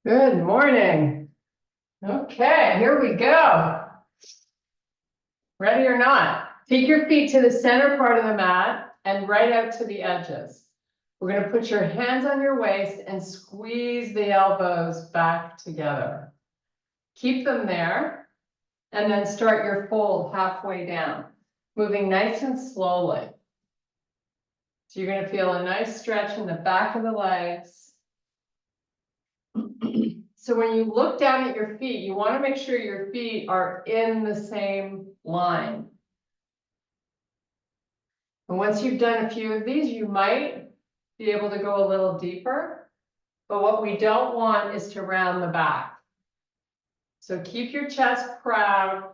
Good morning. Okay, here we go. Ready or not? Take your feet to the center part of the mat and right out to the edges. We're going to put your hands on your waist and squeeze the elbows back together. Keep them there and then start your fold halfway down, moving nice and slowly. So you're going to feel a nice stretch in the back of the legs. So when you look down at your feet, you want to make sure your feet are in the same line. And once you've done a few of these, you might be able to go a little deeper. But what we don't want is to round the back. So keep your chest proud.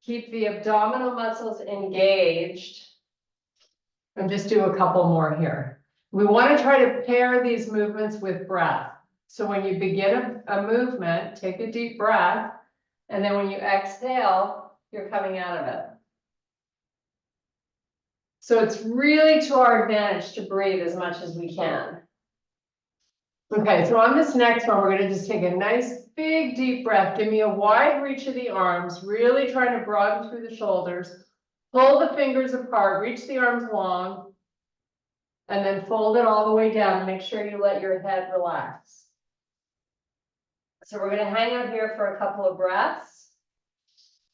Keep the abdominal muscles engaged. And just do a couple more here. We want to try to pair these movements with breath. So when you begin a movement, take a deep breath, and then when you exhale, you're coming out of it. So it's really to our advantage to breathe as much as we can. Okay, so on this next one, we're going to just take a nice big deep breath. Give me a wide reach of the arms, really trying to broaden through the shoulders. Pull the fingers apart, reach the arms long, and then fold it all the way down and make sure you let your head relax. So we're going to hang out here for a couple of breaths.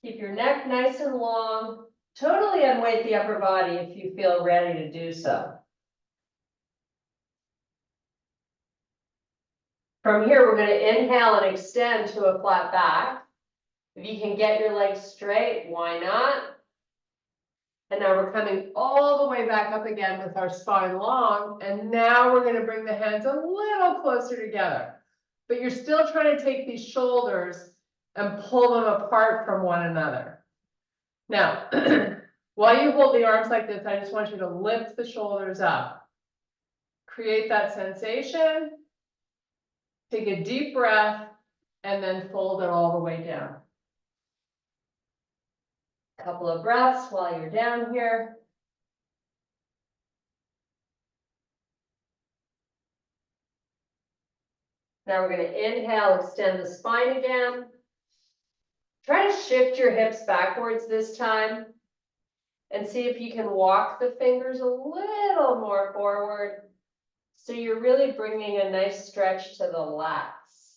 Keep your neck nice and long. Totally unweight the upper body if you feel ready to do so. From here, we're going to inhale and extend to a flat back. If you can get your legs straight, why not? And now we're coming all the way back up again with our spine long. And now we're going to bring the hands a little closer together. But you're still trying to take these shoulders and pull them apart from one another. Now, while you hold the arms like this, I just want you to lift the shoulders up. Create that sensation. Take a deep breath and then fold it all the way down. A couple of breaths while you're down here. Now we're going to inhale, extend the spine again. Try to shift your hips backwards this time and see if you can walk the fingers a little more forward. So you're really bringing a nice stretch to the lats.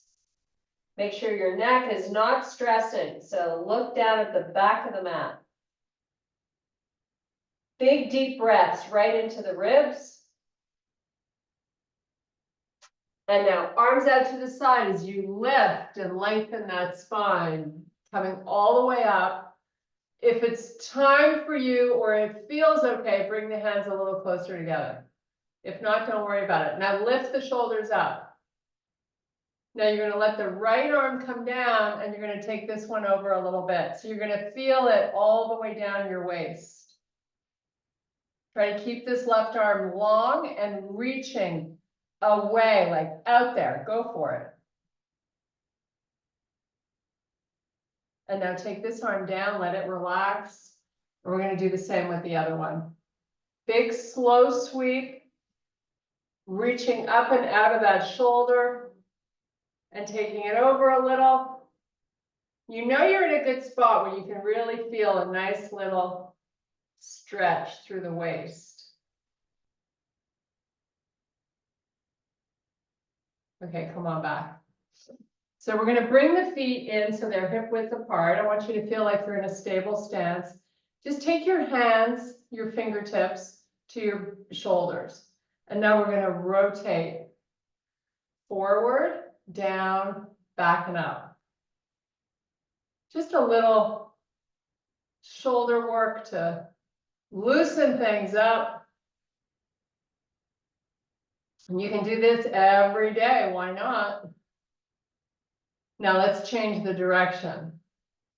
Make sure your neck is not stressing. So look down at the back of the mat. Big deep breaths right into the ribs. And now arms out to the side as you lift and lengthen that spine, coming all the way up. If it's time for you or it feels okay, bring the hands a little closer together. If not, don't worry about it. Now lift the shoulders up. Now you're going to let the right arm come down and you're going to take this one over a little bit. So you're going to feel it all the way down your waist. Try to keep this left arm long and reaching away, like out there. Go for it. And now take this arm down, let it relax. And we're going to do the same with the other one. Big, slow sweep, reaching up and out of that shoulder and taking it over a little. You know you're in a good spot where you can really feel a nice little stretch through the waist. Okay, come on back. So we're going to bring the feet in so they're hip width apart. I want you to feel like you're in a stable stance. Just take your hands, your fingertips to your shoulders. And now we're going to rotate forward, down, back and up. Just a little shoulder work to loosen things up. And you can do this every day. Why not? Now let's change the direction.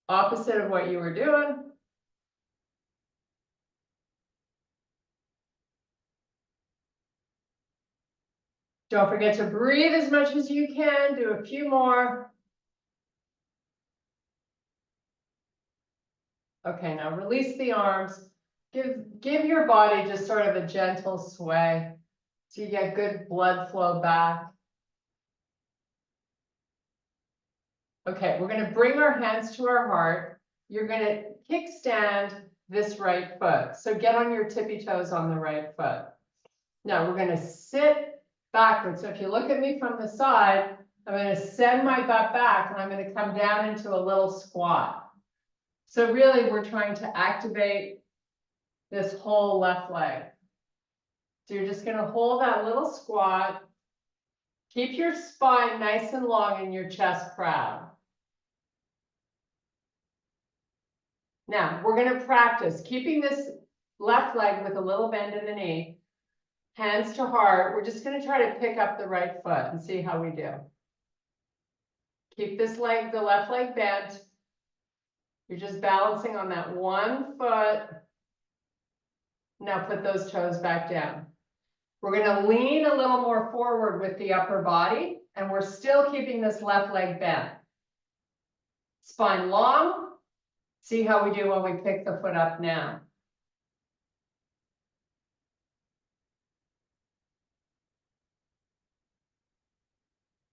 Opposite of what you were doing. Don't forget to breathe as much as you can. Do a few more. Okay, now release the arms. Give your body just sort of a gentle sway so you get good blood flow back. Okay, we're gonna bring our hands to our heart. You're gonna kickstand this right foot. So get on your tippy toes on the right foot. Now we're gonna sit backwards. So if you look at me from the side, I'm gonna send my butt back and I'm gonna come down into a little squat. So really we're trying to activate this whole left leg. So you're just gonna hold that little squat. Keep your spine nice and long and your chest proud. Now, we're going to practice keeping this left leg with a little bend in the knee, hands to heart. We're just going to try to pick up the right foot and see how we do. Keep this leg, the left leg bent. You're just balancing on that one foot. Now put those toes back down. We're going to lean a little more forward with the upper body, and we're still keeping this left leg bent. Spine long. See how we do when we pick the foot up now.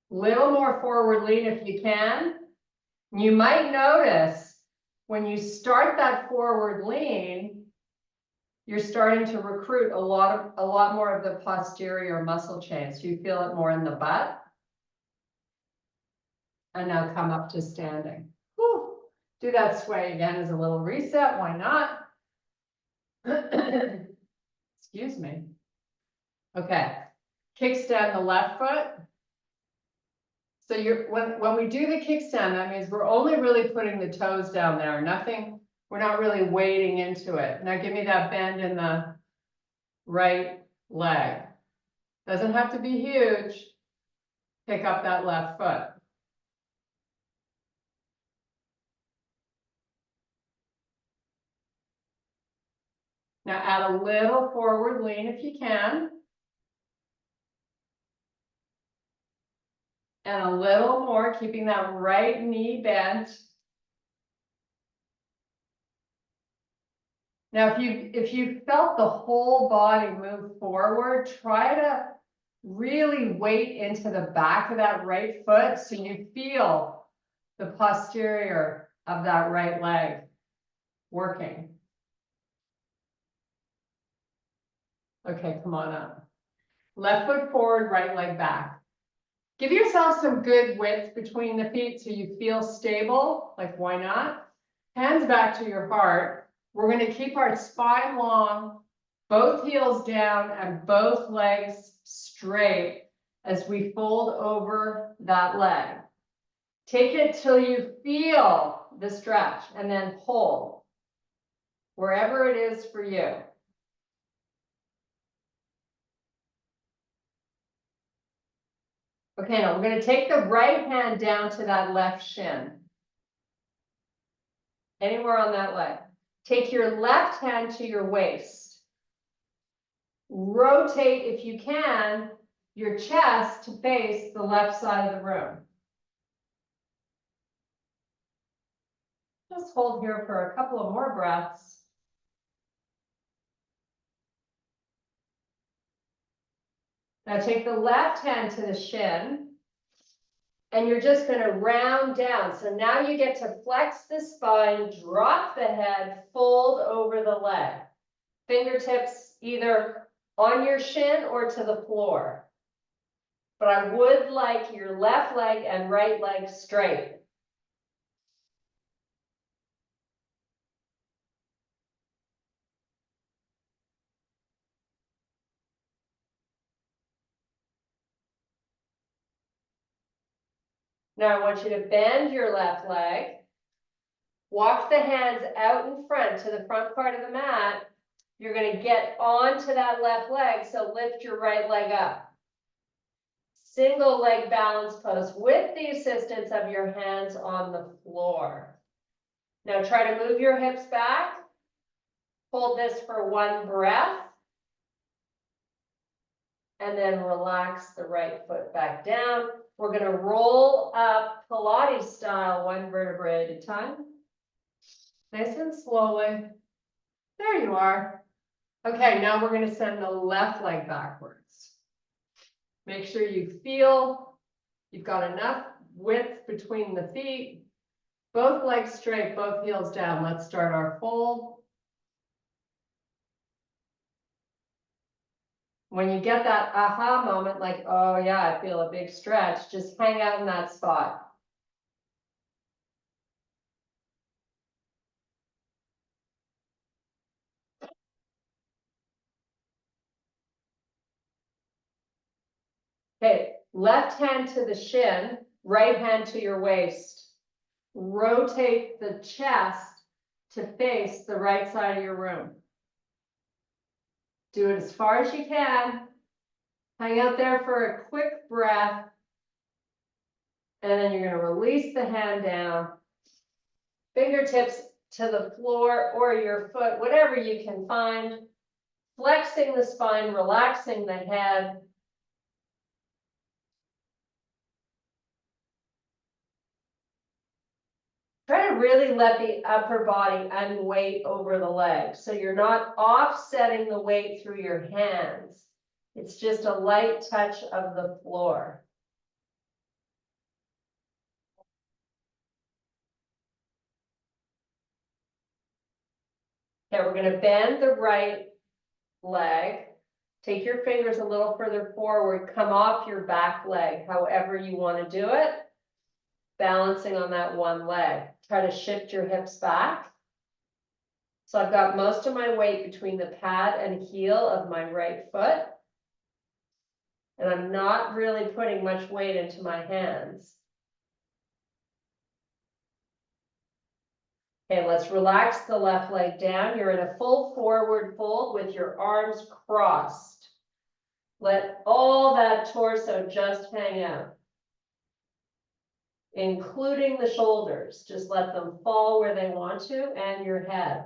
Little more forward lean if you can. You might notice when you start that forward lean, you're starting to recruit a lot more of the posterior muscle chain. So you feel it more in the butt. And now come up to standing. Whew. Do that sway again as a little reset. Why not? Excuse me. Okay. Kickstand the left foot. So when we do the kickstand, that means we're only really putting the toes down there. Nothing, we're not really wading into it. Now give me that bend in the right leg. Doesn't have to be huge. Pick up that left foot. Now add a little forward lean if you can. And a little more, keeping that right knee bent. Now, if you felt the whole body move forward, try to really weight into the back of that right foot so you feel the posterior of that right leg working. Okay, come on up. Left foot forward, right leg back. Give yourself some good width between the feet so you feel stable, like why not? Hands back to your heart. We're going to keep our spine long, both heels down and both legs straight as we fold over that leg. Take it till you feel the stretch and then hold wherever it is for you. Okay, now we're going to take the right hand down to that left shin. Anywhere on that leg. Take your left hand to your waist. Rotate, if you can, your chest to face the left side of the room. Just hold here for a couple of more breaths. Now take the left hand to the shin. And you're just going to round down. So now you get to flex the spine, drop the head, fold over the leg. Fingertips either on your shin or to the floor. But I would like your left leg and right leg straight. Now I want you to bend your left leg. Walk the hands out in front to the front part of the mat. You're going to get onto that left leg, so lift your right leg up. Single leg balance pose with the assistance of your hands on the floor. Now try to move your hips back. Hold this for one breath. And then relax the right foot back down. We're going to roll up Pilates style, one vertebrae at a time. Nice and slowly. There you are. Okay, now we're going to send the left leg backwards. Make sure you feel you've got enough width between the feet. Both legs straight, both heels down. Let's start our fold. When you get that aha moment, like, oh yeah, I feel a big stretch, just hang out in that spot. Okay, left hand to the shin, right hand to your waist. Rotate the chest to face the right side of your room. Do it as far as you can. Hang out there for a quick breath. And then you're going to release the hand down. Fingertips to the floor or your foot, whatever you can find. Flexing the spine, relaxing the head. Try to really let the upper body unweight over the legs. So you're not offsetting the weight through your hands. It's just a light touch of the floor. Okay, we're going to bend the right leg. Take your fingers a little further forward. Come off your back leg, however you want to do it. Balancing on that one leg. Try to shift your hips back. So I've got most of my weight between the pad and heel of my right foot. And I'm not really putting much weight into my hands. Okay, let's relax the left leg down. You're in a full forward fold with your arms crossed. Let all that torso just hang out, including the shoulders. Just let them fall where they want to, and your head.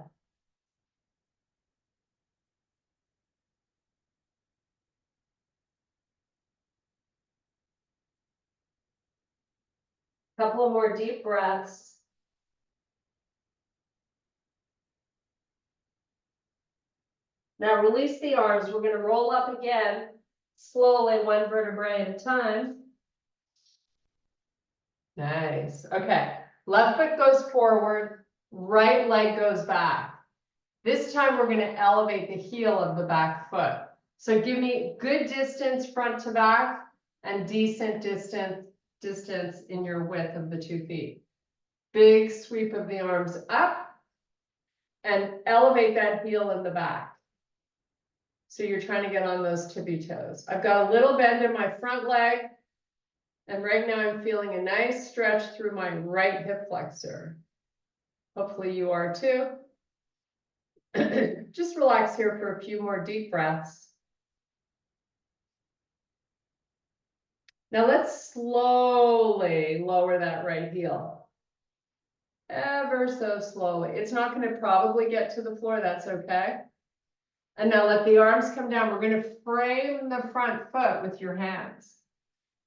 Couple more deep breaths. Now release the arms. We're going to roll up again, slowly, one vertebrae at a time. Nice. Okay. Left foot goes forward, right leg goes back. This time we're going to elevate the heel of the back foot. So give me good distance front to back and decent distance in your width of the 2 feet. Big sweep of the arms up and elevate that heel in the back. So you're trying to get on those tippy toes. I've got a little bend in my front leg. And right now I'm feeling a nice stretch through my right hip flexor. Hopefully you are too. Just relax here for a few more deep breaths. Now let's slowly lower that right heel. Ever so slowly. It's not going to probably get to the floor, that's okay. And now let the arms come down. We're going to frame the front foot with your hands.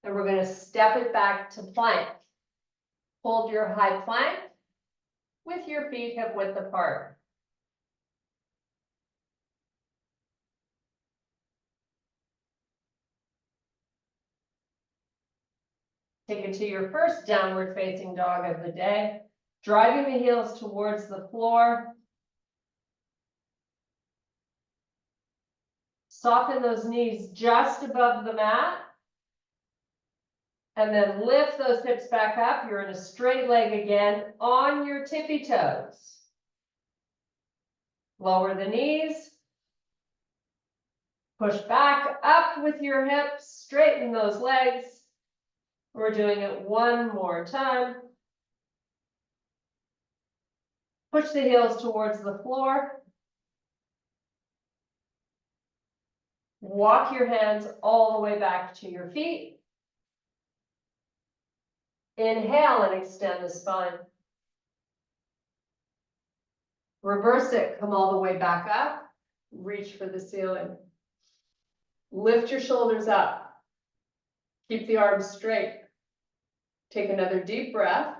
And we're going to step it back to plank. Hold your high plank with your feet hip width apart. Take it to your first downward facing dog of the day, driving the heels towards the floor. Soften those knees just above the mat. And then lift those hips back up. You're in a straight leg again on your tippy toes. Lower the knees. Push back up with your hips. Straighten those legs. We're doing it one more time. Push the heels towards the floor. Walk your hands all the way back to your feet. Inhale and extend the spine. Reverse it, come all the way back up. Reach for the ceiling. Lift your shoulders up. Keep the arms straight. Take another deep breath.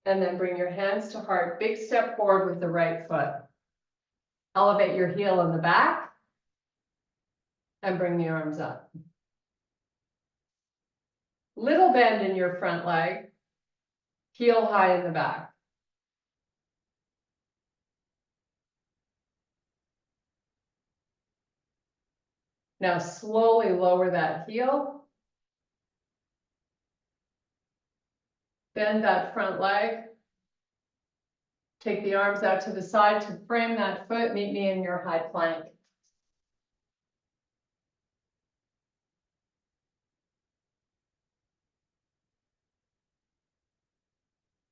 And then bring your hands to heart. Big step forward with the right foot. Elevate your heel in the back. And bring the arms up. Little bend in your front leg, heel high in the back. Now slowly lower that heel. Bend that front leg. Take the arms out to the side to frame that foot. Meet me in your high plank.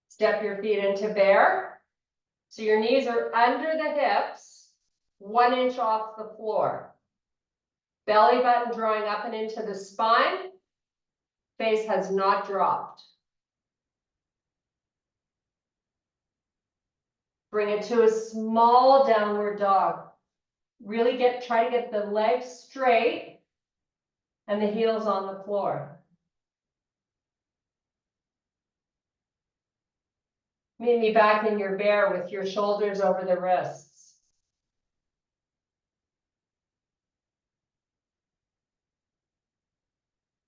Step your feet into bear. So your knees are under the hips, 1 inch off the floor. Belly button drawing up and into the spine. Face has not dropped. Bring it to a small downward dog. Really try to get the legs straight and the heels on the floor. Meet me back in your bear with your shoulders over the wrists.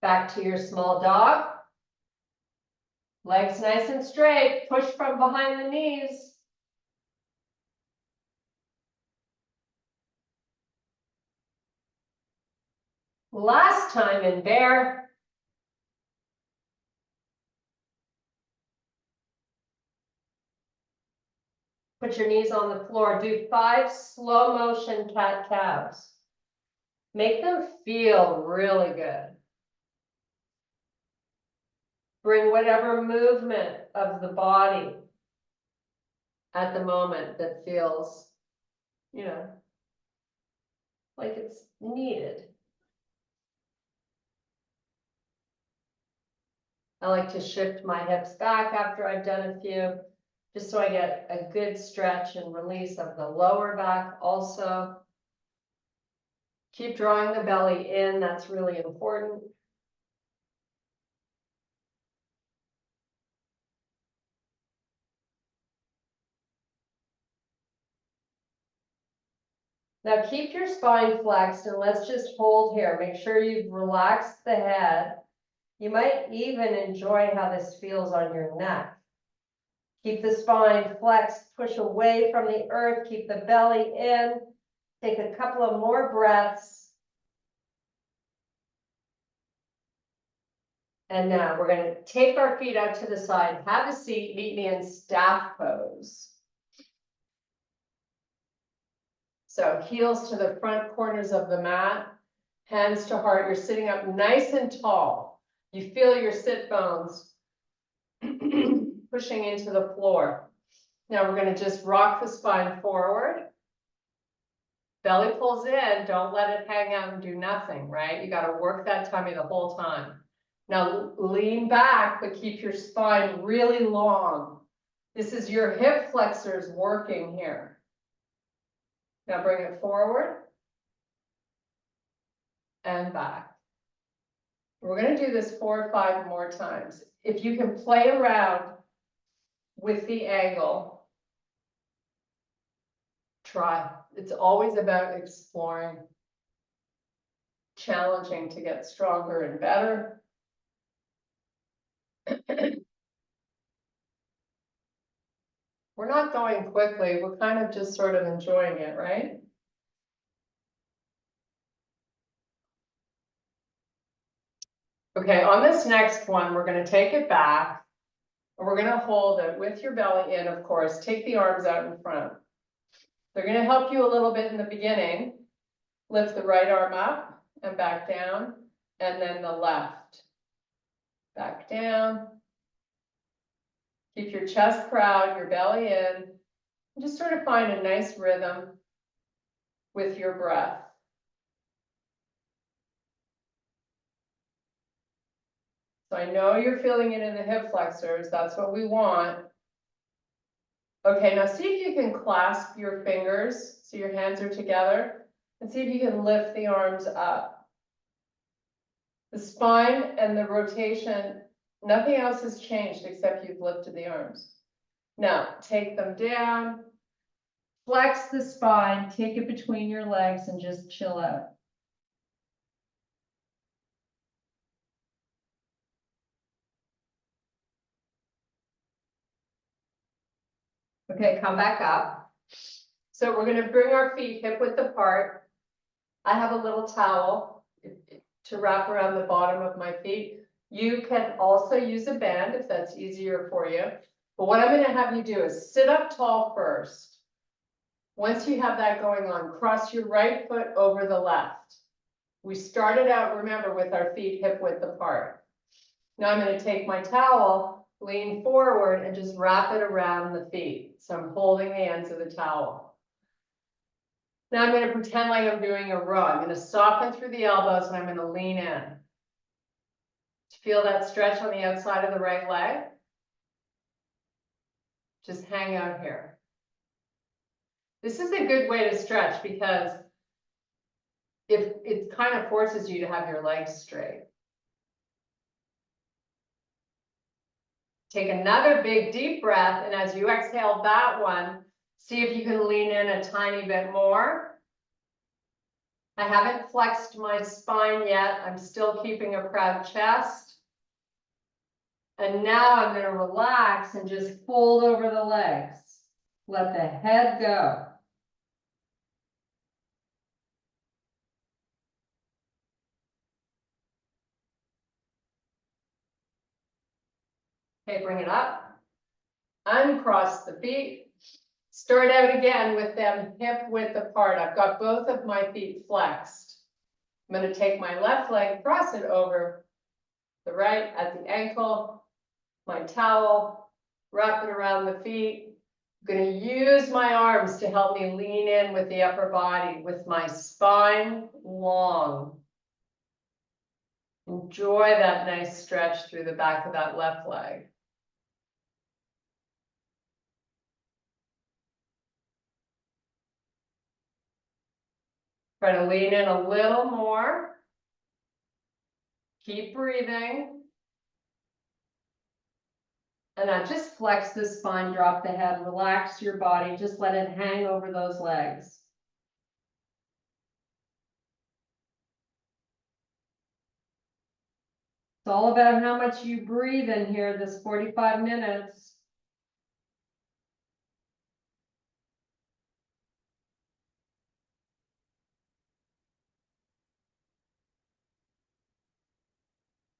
Back to your small dog. Legs nice and straight. Push from behind the knees. Last time in bear. Put your knees on the floor. Do 5 slow motion cat-cows. Make them feel really good. Bring whatever movement of the body at the moment that feels, like it's needed. I like to shift my hips back after I've done a few, just so I get a good stretch and release of the lower back also. Keep drawing the belly in, that's really important. Now keep your spine flexed and let's just hold here. Make sure you've relaxed the head. You might even enjoy how this feels on your neck. Keep the spine flexed, push away from the earth, keep the belly in. Take a couple of more breaths. And now we're going to take our feet out to the side, have a seat, meet me in staff pose. So heels to the front corners of the mat, hands to heart. You're sitting up nice and tall. You feel your sit bones pushing into the floor. Now we're going to just rock the spine forward. Belly pulls in, don't let it hang out and do nothing, right? You got to work that tummy the whole time. Now lean back, but keep your spine really long. This is your hip flexors working here. Now bring it forward and back. We're going to do this 4 or 5 more times. If you can play around with the angle, try. It's always about exploring, challenging to get stronger and better. We're not going quickly. We're kind of just sort of enjoying it, right? Okay, on this next one, we're going to take it back. And we're going to hold it with your belly in, of course. Take the arms out in front. They're going to help you a little bit in the beginning. Lift the right arm up and back down, and then the left. Back down. Keep your chest proud, your belly in. And just sort of find a nice rhythm with your breath. So I know you're feeling it in the hip flexors. That's what we want. Okay, now see if you can clasp your fingers so your hands are together, and see if you can lift the arms up. The spine and the rotation, nothing else has changed except you've lifted the arms. Now take them down, flex the spine, take it between your legs and just chill out. Okay, come back up. So we're gonna bring our feet hip width apart. I have a little towel to wrap around the bottom of my feet. You can also use a band if that's easier for you. But what I'm gonna have you do is sit up tall first. Once you have that going on, cross your right foot over the left. We started out, remember, with our feet hip width apart. Now I'm gonna take my towel, lean forward, and just wrap it around the feet. So I'm holding the ends of the towel. Now I'm gonna pretend like I'm doing a row. I'm gonna soften through the elbows and I'm gonna lean in. Feel that stretch on the outside of the right leg? Just hang out here. This is a good way to stretch because if it kind of forces you to have your legs straight. Take another big deep breath, and as you exhale that one, see if you can lean in a tiny bit more. I haven't flexed my spine yet. I'm still keeping a proud chest. And now I'm going to relax and just fold over the legs. Let the head go. Okay, bring it up. Uncross the feet. Start out again with them hip width apart. I've got both of my feet flexed. I'm going to take my left leg, cross it over the right at the ankle, my towel, wrap it around the feet. I'm going to use my arms to help me lean in with the upper body with my spine long. Enjoy that nice stretch through the back of that left leg. Try to lean in a little more. Keep breathing. And now just flex the spine, drop the head, relax your body, just let it hang over those legs. It's all about how much you breathe in here this 45 minutes.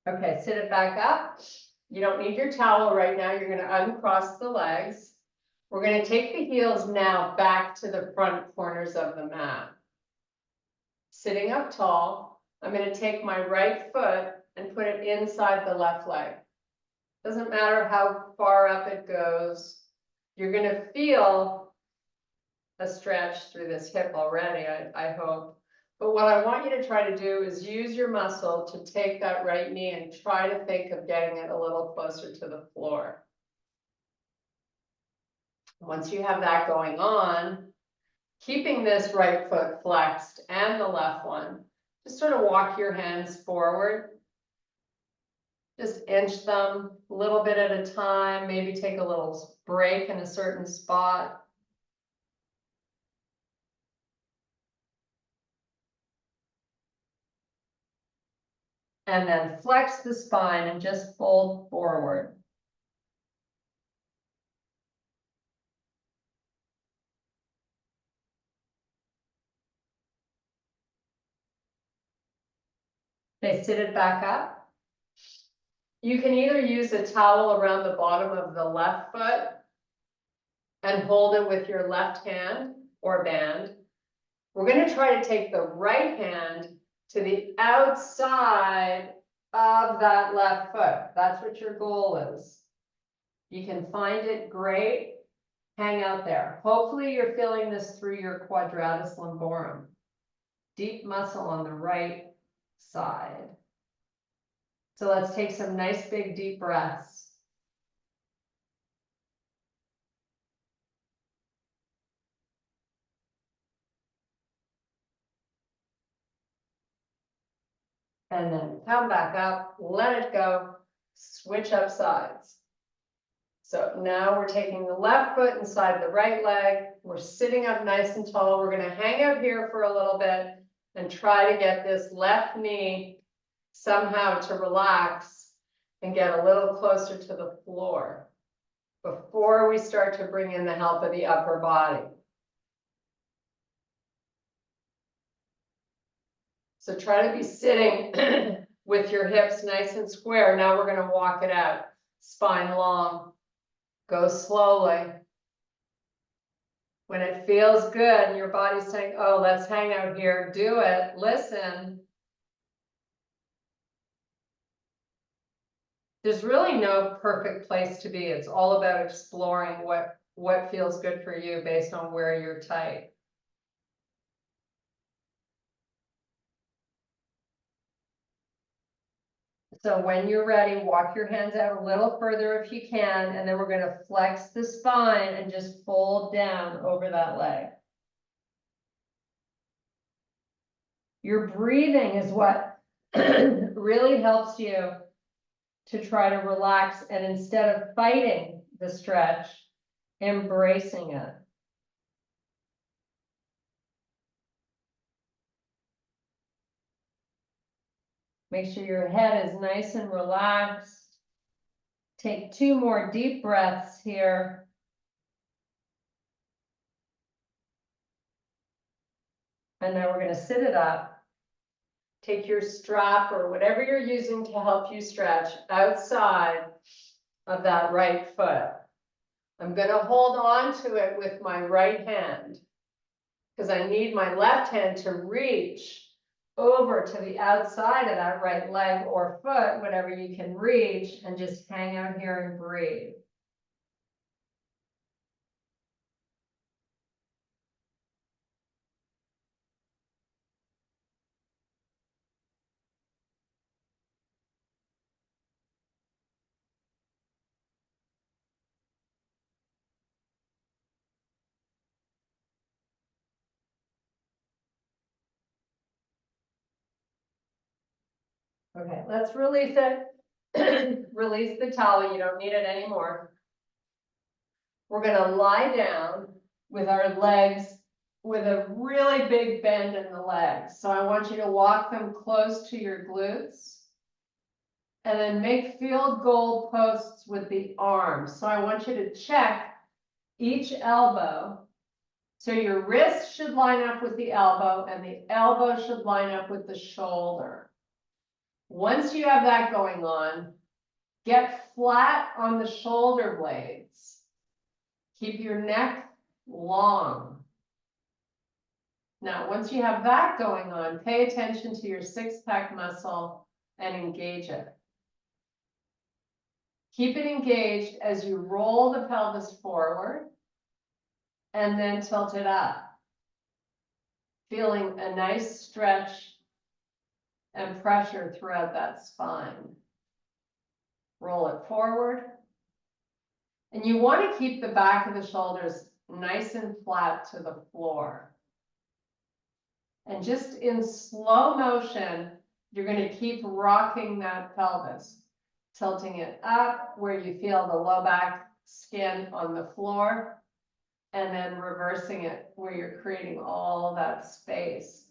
Okay, sit it back up. You don't need your towel right now. You're going to uncross the legs. We're going to take the heels now back to the front corners of the mat. Sitting up tall, I'm going to take my right foot and put it inside the left leg. Doesn't matter how far up it goes. You're going to feel a stretch through this hip already, I hope. But what I want you to try to do is use your muscle to take that right knee and try to think of getting it a little closer to the floor. Once you have that going on, keeping this right foot flexed and the left one, just sort of walk your hands forward. Just inch them a little bit at a time, maybe take a little break in a certain spot. And then flex the spine and just fold forward. Okay, sit it back up. You can either use a towel around the bottom of the left foot and hold it with your left hand or band. We're going to try to take the right hand to the outside of that left foot. That's what your goal is. You can find it, great. Hang out there. Hopefully you're feeling this through your quadratus lumborum. Deep muscle on the right side. So let's take some nice big deep breaths. And then come back up, let it go, switch up sides. So now we're taking the left foot inside the right leg. We're sitting up nice and tall. We're going to hang out here for a little bit and try to get this left knee somehow to relax and get a little closer to the floor. before we start to bring in the help of the upper body. So try to be sitting with your hips nice and square. Now we're going to walk it out. Spine long. Go slowly. When it feels good and your body's saying, oh, let's hang out here, do it. Listen. There's really no perfect place to be. It's all about exploring what feels good for you based on where you're tight. So when you're ready, walk your hands out a little further if you can, and then we're going to flex the spine and just fold down over that leg. Your breathing is what really helps you to try to relax, and instead of fighting the stretch, embracing it. Make sure your head is nice and relaxed. Take 2 more deep breaths here. And now we're going to sit it up. Take your strap or whatever you're using to help you stretch outside of that right foot. I'm going to hold on to it with my right hand because I need my left hand to reach over to the outside of that right leg or foot, whatever you can reach, and just hang out here and breathe. Okay, let's release it. Release the towel, you don't need it anymore. We're gonna lie down with our legs with a really big bend in the legs. So I want you to walk them close to your glutes. And then make field goal posts with the arms. So I want you to check each elbow. So your wrist should line up with the elbow and the elbow should line up with the shoulder. Once you have that going on, get flat on the shoulder blades. Keep your neck long. Now, once you have that going on, pay attention to your 6-pack muscle and engage it. Keep it engaged as you roll the pelvis forward and then tilt it up. Feeling a nice stretch and pressure throughout that spine. Roll it forward. And you want to keep the back of the shoulders nice and flat to the floor. And just in slow motion, you're going to keep rocking that pelvis, tilting it up where you feel the low back skin on the floor, and then reversing it where you're creating all that space.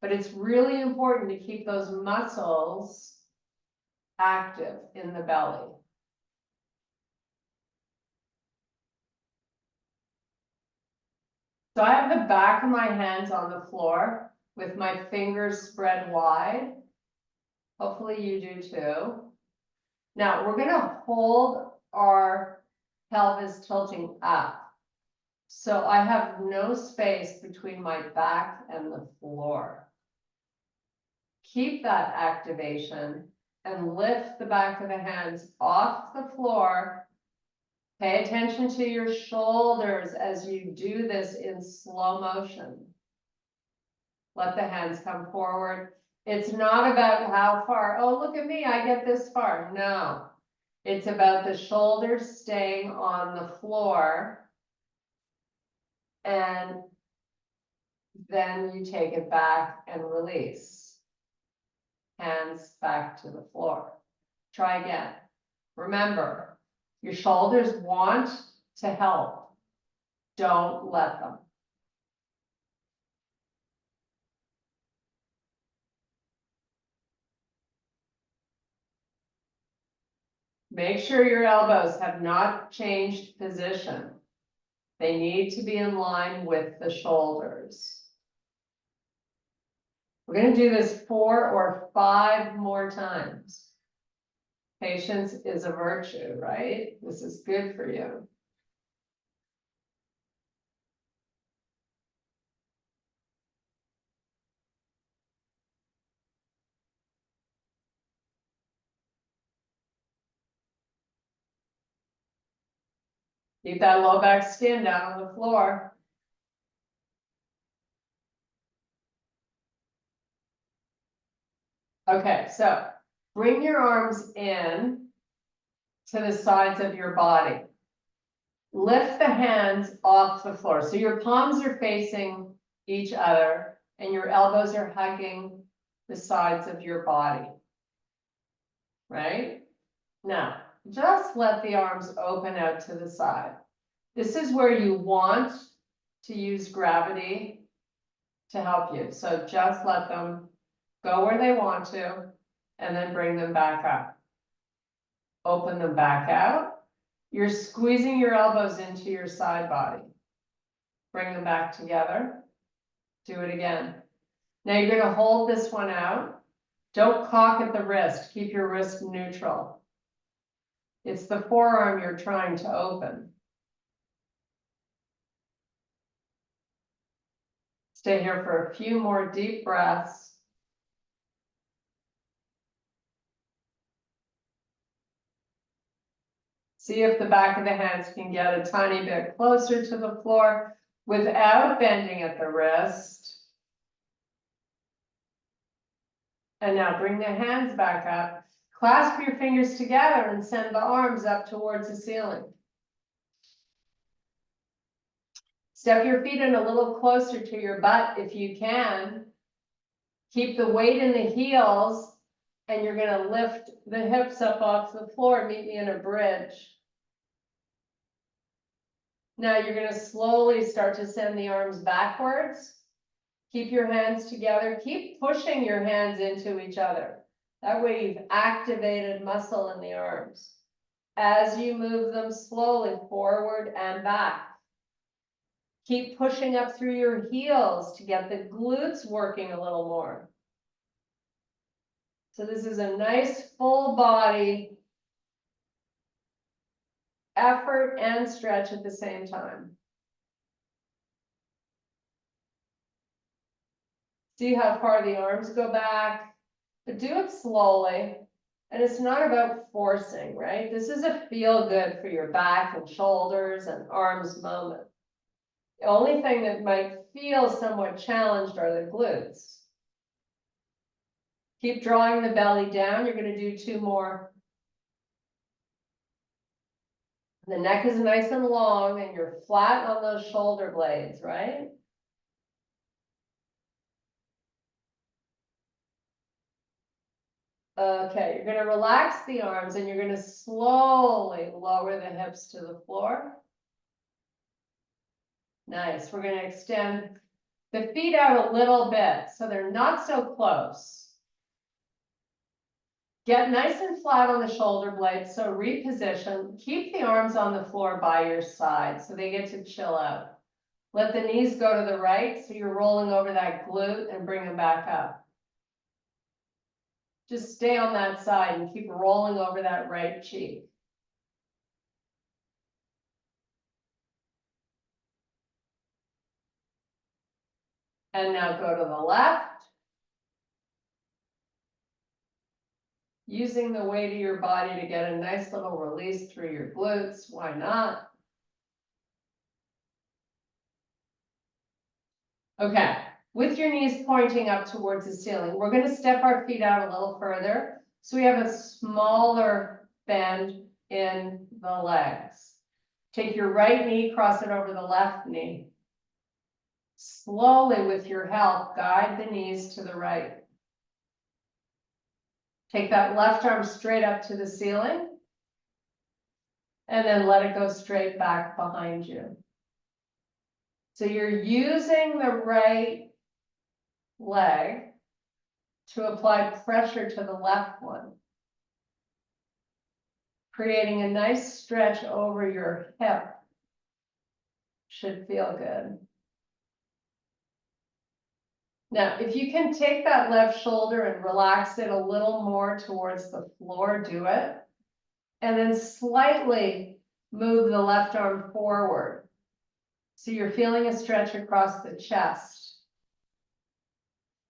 But it's really important to keep those muscles active in the belly. So I have the back of my hands on the floor with my fingers spread wide. Hopefully you do too. Now we're going to hold our pelvis tilting up. So I have no space between my back and the floor. Keep that activation and lift the back of the hands off the floor. Pay attention to your shoulders as you do this in slow motion. Let the hands come forward. It's not about how far, oh, look at me, I get this far. No, it's about the shoulders staying on the floor. And then you take it back and release. Hands back to the floor. Try again. Remember, your shoulders want to help. Don't let them. Make sure your elbows have not changed position. They need to be in line with the shoulders. We're going to do this 4 or 5 more times. Patience is a virtue, right? This is good for you. Keep that low back skin down on the floor. Okay, so bring your arms in to the sides of your body. Lift the hands off the floor. So your palms are facing each other and your elbows are hugging the sides of your body. Right? Now, just let the arms open out to the side. This is where you want to use gravity to help you. So just let them go where they want to, and then bring them back up. Open them back out. You're squeezing your elbows into your side body. Bring them back together. Do it again. Now you're going to hold this one out. Don't cock at the wrist. Keep your wrist neutral. It's the forearm you're trying to open. Stay here for a few more deep breaths. See if the back of the hands can get a tiny bit closer to the floor without bending at the wrist. And now bring the hands back up. Clasp your fingers together and send the arms up towards the ceiling. Step your feet in a little closer to your butt if you can. Keep the weight in the heels, and you're going to lift the hips up off the floor. Meet me in a bridge. Now you're going to slowly start to send the arms backwards. Keep your hands together. Keep pushing your hands into each other. That way you've activated muscle in the arms. As you move them slowly forward and back. Keep pushing up through your heels to get the glutes working a little more. So this is a nice full body effort and stretch at the same time. See how far the arms go back, but do it slowly. And it's not about forcing, right? This is a feel good for your back and shoulders and arms moment. The only thing that might feel somewhat challenged are the glutes. Keep drawing the belly down. You're going to do 2 more. The neck is nice and long and you're flat on those shoulder blades, right? Okay, you're going to relax the arms and you're going to slowly lower the hips to the floor. Nice. We're going to extend the feet out a little bit so they're not so close. Get nice and flat on the shoulder blades, so reposition. Keep the arms on the floor by your side so they get to chill out. Let the knees go to the right so you're rolling over that glute and bring them back up. Just stay on that side and keep rolling over that right cheek. And now go to the left. Using the weight of your body to get a nice little release through your glutes. Why not? Okay, with your knees pointing up towards the ceiling, we're going to step our feet out a little further. So we have a smaller bend in the legs. Take your right knee, cross it over the left knee. Slowly, with your help, guide the knees to the right. Take that left arm straight up to the ceiling. And then let it go straight back behind you. So you're using the right leg to apply pressure to the left one. creating a nice stretch over your hip. Should feel good. Now, if you can take that left shoulder and relax it a little more towards the floor, do it. And then slightly move the left arm forward. So you're feeling a stretch across the chest.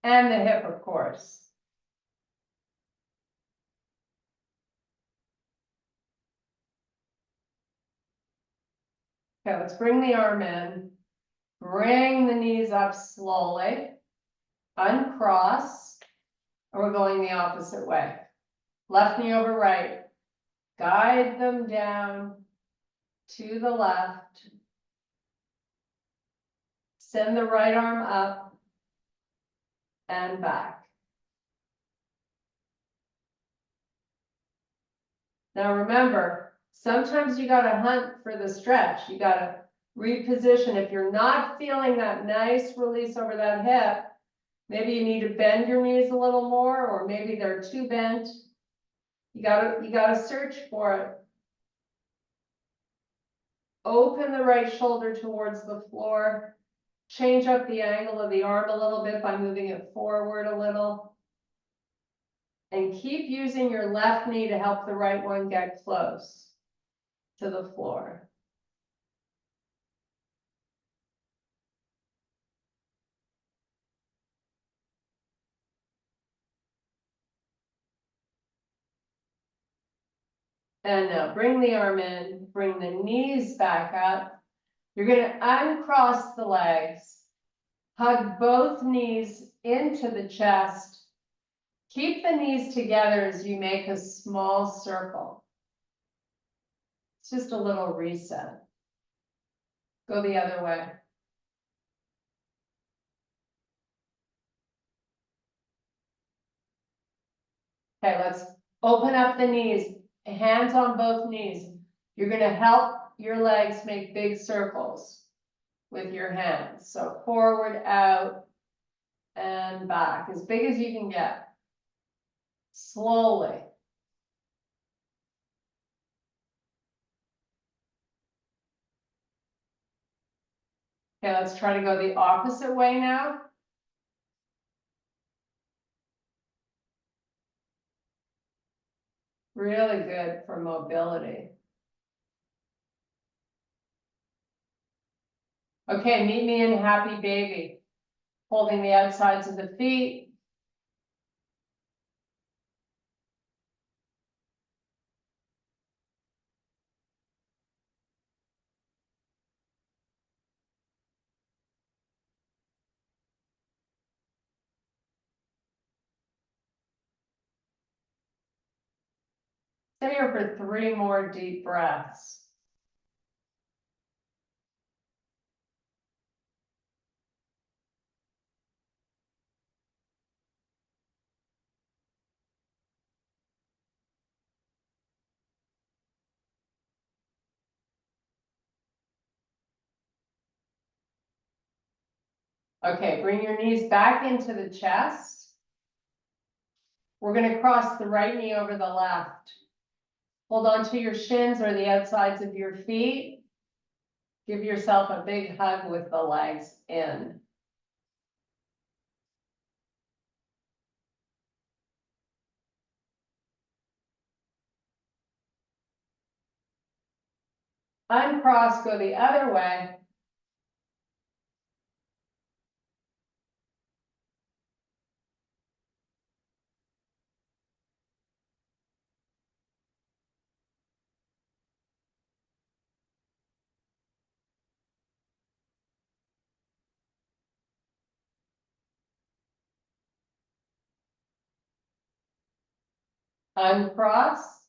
And the hip, of course. Okay, let's bring the arm in. Bring the knees up slowly. Uncross. And we're going the opposite way. Left knee over right. Guide them down to the left. Send the right arm up and back. Now remember, sometimes you gotta hunt for the stretch. You gotta reposition. If you're not feeling that nice release over that hip, maybe you need to bend your knees a little more, or maybe they're too bent. You gotta search for it. Open the right shoulder towards the floor. Change up the angle of the arm a little bit by moving it forward a little. And keep using your left knee to help the right one get close to the floor. And now bring the arm in, bring the knees back up. You're gonna uncross the legs, hug both knees into the chest. Keep the knees together as you make a small circle. It's just a little reset. Go the other way. Okay, let's open up the knees, hands on both knees. You're gonna help your legs make big circles with your hands. So forward, out, and back, as big as you can get. Slowly. Okay, let's try to go the opposite way now. Really good for mobility. Okay, meet me in happy baby. Holding the outsides of the feet. Stay here for 3 more deep breaths. Okay, bring your knees back into the chest. We're going to cross the right knee over the left. Hold on to your shins or the outsides of your feet. Give yourself a big hug with the legs in. Uncross, go the other way. Uncross.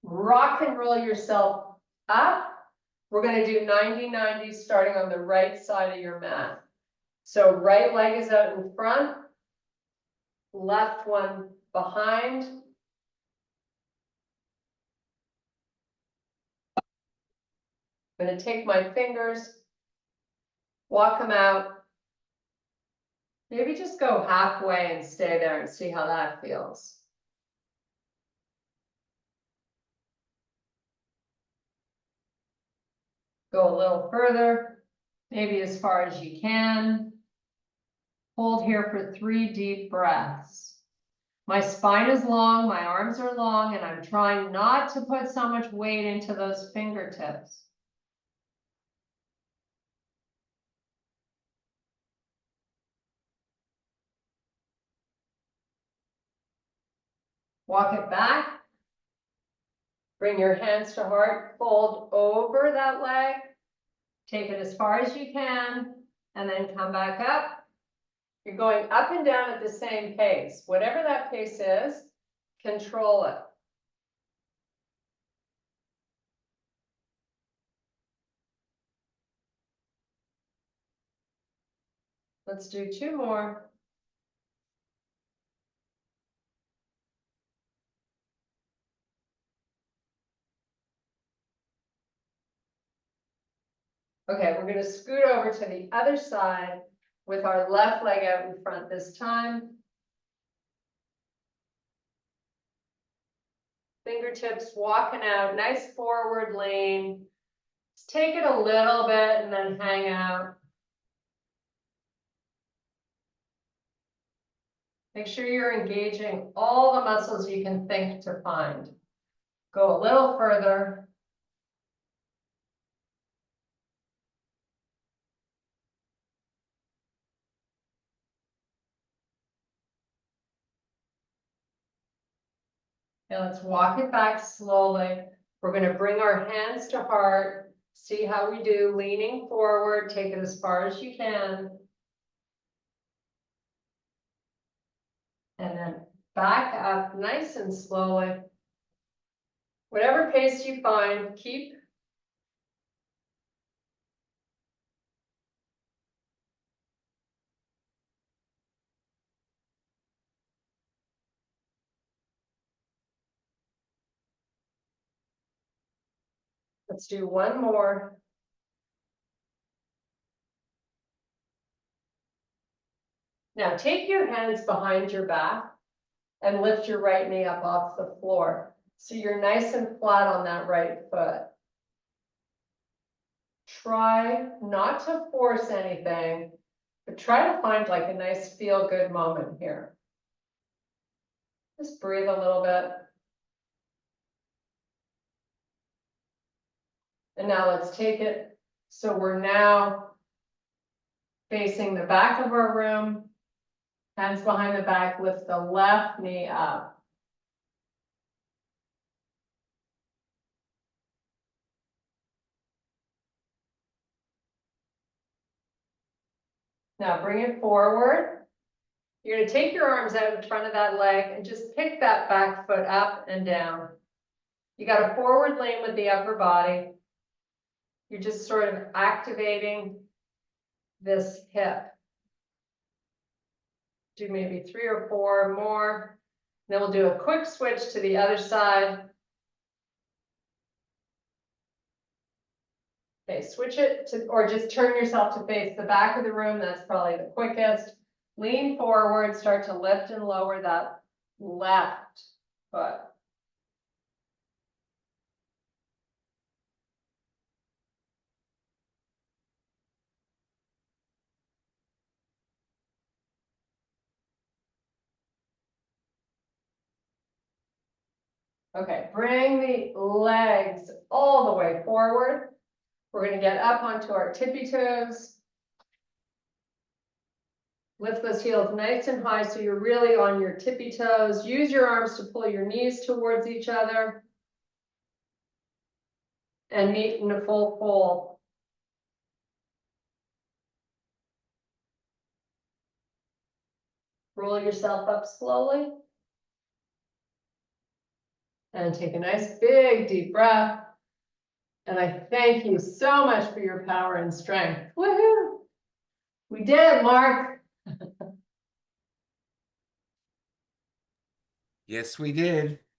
Rock and roll yourself up. We're going to do 90-90 starting on the right side of your mat. So right leg is out in front, left one behind. I'm going to take my fingers, walk them out. Maybe just go halfway and stay there and see how that feels. Go a little further, maybe as far as you can. Hold here for 3 deep breaths. My spine is long, my arms are long, and I'm trying not to put so much weight into those fingertips. Walk it back. Bring your hands to heart, fold over that leg. Take it as far as you can, and then come back up. You're going up and down at the same pace. Whatever that pace is, control it. Let's do 2 more. Okay, we're going to scoot over to the other side with our left leg out in front this time. Fingertips walking out, nice forward lean. Just take it a little bit and then hang out. Make sure you're engaging all the muscles you can think to find. Go a little further. And let's walk it back slowly. We're going to bring our hands to heart. See how we do, leaning forward. Take it as far as you can. And then back up nice and slowly. Whatever pace you find, keep. Let's do 1 more. Now take your hands behind your back and lift your right knee up off the floor. So you're nice and flat on that right foot. Try not to force anything, but try to find like a nice feel-good moment here. Just breathe a little bit. And now let's take it. So we're now facing the back of our room. Hands behind the back, lift the left knee up. Now bring it forward. You're going to take your arms out in front of that leg and just pick that back foot up and down. You got a forward lean with the upper body. You're just sort of activating this hip. Do maybe 3 or 4 more. Then we'll do a quick switch to the other side. Okay, switch it to, or just turn yourself to face the back of the room. That's probably the quickest. Lean forward, start to lift and lower that left foot. Okay, bring the legs all the way forward. We're going to get up onto our tippy toes. Lift those heels nice and high so you're really on your tippy toes. Use your arms to pull your knees towards each other. And meet in a full fold. Roll yourself up slowly. And take a nice big deep breath. And I thank you so much for your power and strength. Woohoo! We did it, Mark. Yes, we did.